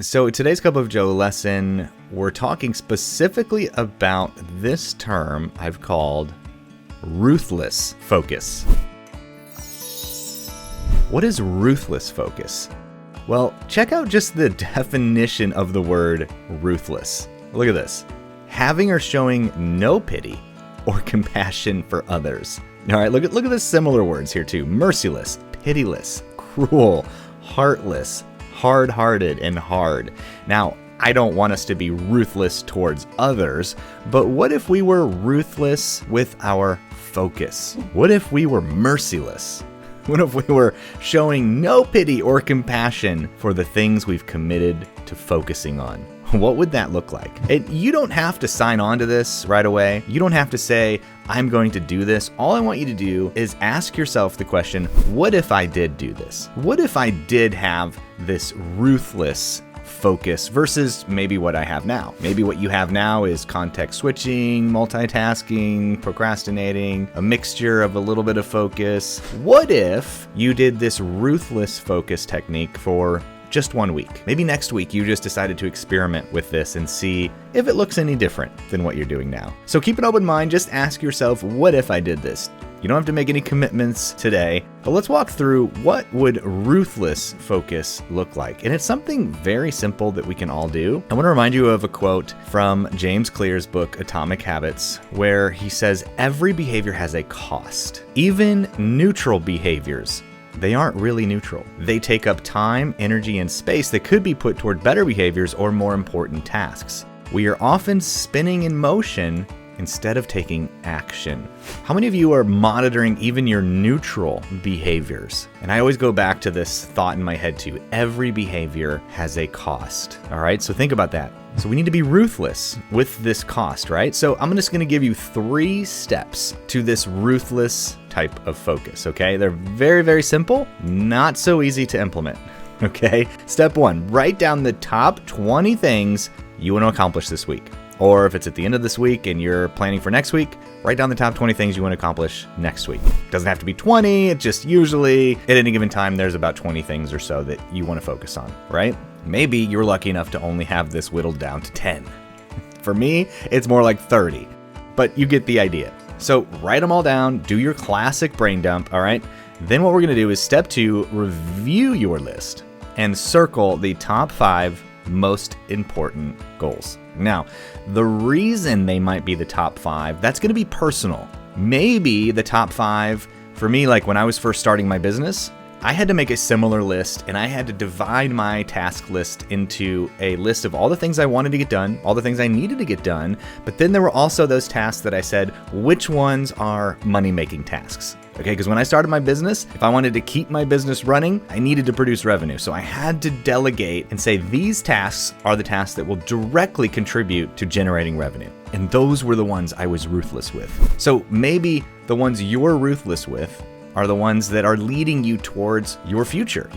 So today's Cup of Joe lesson, we're talking specifically about this term I've called ruthless focus. What is ruthless focus? Well, check out just the definition of the word ruthless. Look at this. Having or showing no pity or compassion for others. All right, look at the similar words here too. Merciless, pitiless, cruel, heartless, hard-hearted, and hard. Now, I don't want us to be ruthless towards others, but what if we were ruthless with our focus? What if we were merciless? What if we were showing no pity or compassion for the things we've committed to focusing on? What would that look like? And you don't have to sign on to this right away. You don't have to say, I'm going to do this. All I want you to do is ask yourself the question, what if I did do this? What if I did have this ruthless focus versus maybe what I have now? Maybe what you have now is context switching, multitasking, procrastinating, a mixture of a little bit of focus. What if you did this ruthless focus technique for just 1 week? Maybe next week you just decided to experiment with this and see if it looks any different than what you're doing now. So keep an open mind, just ask yourself, what if I did this? You don't have to make any commitments today, but let's walk through what would ruthless focus look like. And it's something very simple that we can all do. I want to remind you of a quote from James Clear's book, Atomic Habits, where he says, every behavior has a cost. Even neutral behaviors, they aren't really neutral. They take up time, energy, and space that could be put toward better behaviors or more important tasks. We are often spinning in motion instead of taking action. How many of you are monitoring even your neutral behaviors? And I always go back to this thought in my head too. Every behavior has a cost. All right, so think about that. So we need to be ruthless with this cost, right? So I'm just going to give you 3 steps to this ruthless type of focus, okay? They're very, very simple, not so easy to implement, okay? Step 1, write down the top 20 things you want to accomplish this week. Or if it's at the end of this week and you're planning for next week, write down the top 20 things you want to accomplish next week. Doesn't have to be 20, it's just usually at any given time, there's about 20 things or so that you want to focus on, right? Maybe you're lucky enough to only have this whittled down to 10. For me, it's more like 30, but you get the idea. So write them all down, do your classic brain dump, all right? Then what we're going to do is step 2, review your list and circle the top 5 most important goals. Now, the reason they might be the top 5, that's going to be personal. Maybe the top 5, for me, like when I was first starting my business, I had to make a similar list and I had to divide my task list into a list of all the things I wanted to get done, all the things I needed to get done, but then there were also those tasks that I said, which ones are money-making tasks? Okay, because when I started my business, if I wanted to keep my business running, I needed to produce revenue. So I had to delegate and say, these tasks are the tasks that will directly contribute to generating revenue. And those were the ones I was ruthless with. So maybe the ones you're ruthless with are the ones that are leading you towards your future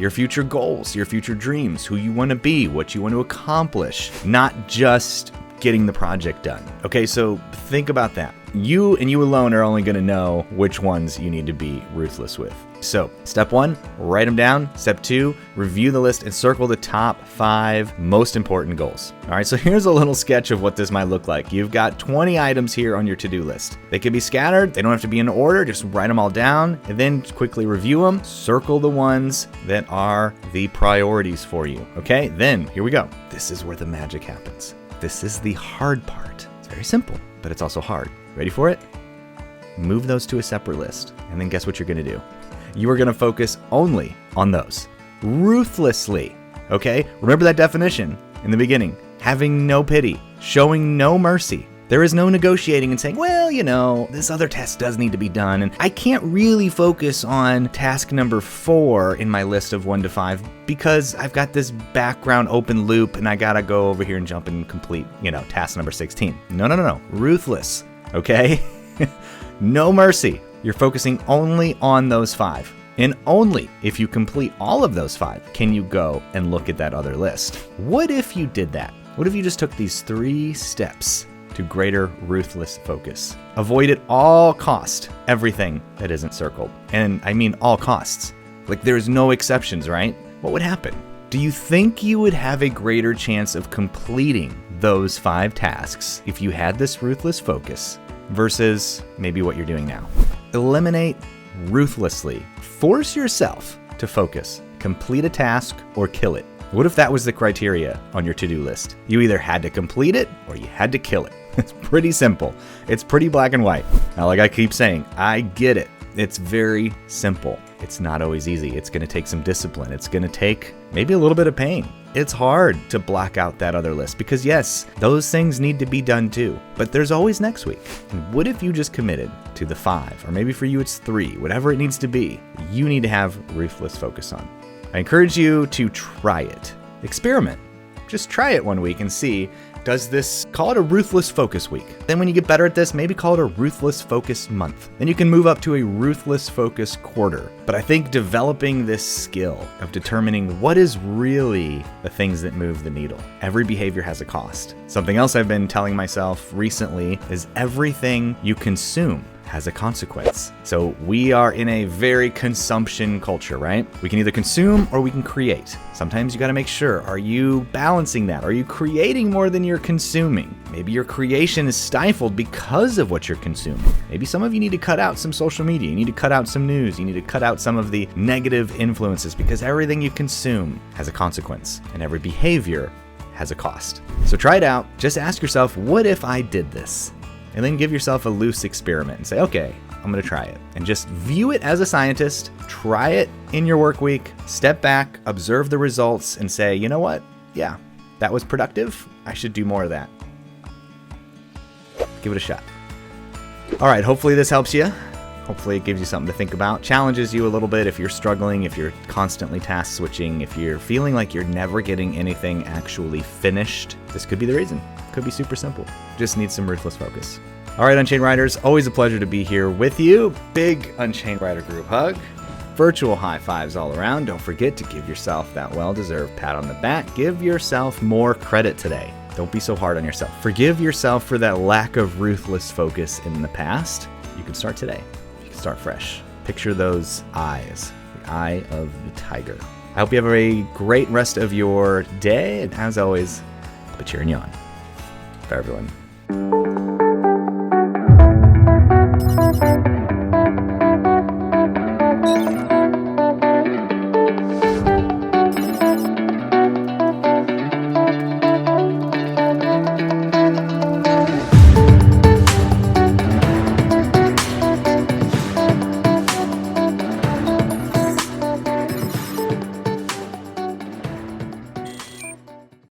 goals, your future dreams, who you want to be, what you want to accomplish, not just getting the project done. Okay, so think about that. You and you alone are only going to know which ones you need to be ruthless with. So step 1, write them down. Step 2, review the list and circle the top 5 most important goals. All right, so here's a little sketch of what this might look like. You've got 20 items here on your to-do list. They can be scattered. They don't have to be in order. Just write them all down and then quickly review them. Circle the ones that are the priorities for you. Okay, then here we go. This is where the magic happens. This is the hard part. It's very simple, but it's also hard. Ready for it? Move those to a separate list, and then guess what you're going to do? You are going to focus only on those, ruthlessly, okay? Remember that definition in the beginning, having no pity, showing no mercy. There is no negotiating and saying, well, you know, this other task does need to be done, and I can't really focus on task number 4 in my list of 1 to 5 because I've got this background open loop and I gotta go over here and jump and complete, task number 16. No. Ruthless, okay? No mercy. You're focusing only on those 5. And only if you complete all of those 5 can you go and look at that other list. What if you did that? What if you just took these 3 steps to greater ruthless focus? Avoid at all cost everything that isn't circled. And I mean all costs. Like there's no exceptions, right? What would happen? Do you think you would have a greater chance of completing those 5 tasks if you had this ruthless focus versus maybe what you're doing now? Eliminate ruthlessly. Force yourself to focus. Complete a task or kill it. What if that was the criteria on your to-do list? You either had to complete it or you had to kill it. It's pretty simple. It's pretty black and white. Now, like I keep saying, I get it. It's very simple. It's not always easy. It's going to take some discipline. It's going to take maybe a little bit of pain. It's hard to block out that other list because yes, those things need to be done too, but there's always next week. And what if you just committed to the 5, or maybe for you it's 3, whatever it needs to be, you need to have ruthless focus on. I encourage you to try it. Experiment. Just try it one week and see, does this, call it a ruthless focus week. Then when you get better at this, maybe call it a ruthless focus month. Then you can move up to a ruthless focus quarter. But I think developing this skill of determining what is really the things that move the needle. Every behavior has a cost. Something else I've been telling myself recently is everything you consume has a consequence. So we are in a very consumption culture, right? We can either consume or we can create. Sometimes you got to make sure, are you balancing that? Are you creating more than you're consuming? Maybe your creation is stifled because of what you're consuming. Maybe some of you need to cut out some social media. You need to cut out some news. You need to cut out some of the negative influences because everything you consume has a consequence and every behavior has a cost. So try it out. Just ask yourself, what if I did this? And then give yourself a loose experiment and say, okay, I'm going to try it. And just view it as a scientist, try it in your work week, step back, observe the results, and say, you know what? Yeah, that was productive. I should do more of that. Give it a shot. All right, hopefully this helps you. Hopefully it gives you something to think about, challenges you a little bit if you're struggling, if you're constantly task switching, if you're feeling like you're never getting anything actually finished. This could be the reason. Could be super simple. Just need some ruthless focus. All right, Unchained Riders, always a pleasure to be here with you. Big Unchained Rider group hug. Virtual high fives all around. Don't forget to give yourself that well-deserved pat on the back. Give yourself more credit today. Don't be so hard on yourself. Forgive yourself for that lack of ruthless focus in the past. You can start today. You can start fresh. Picture those eyes, the eye of the tiger. I hope you have a great rest of your day. And as always, keep a cheering you on. Bye, everyone.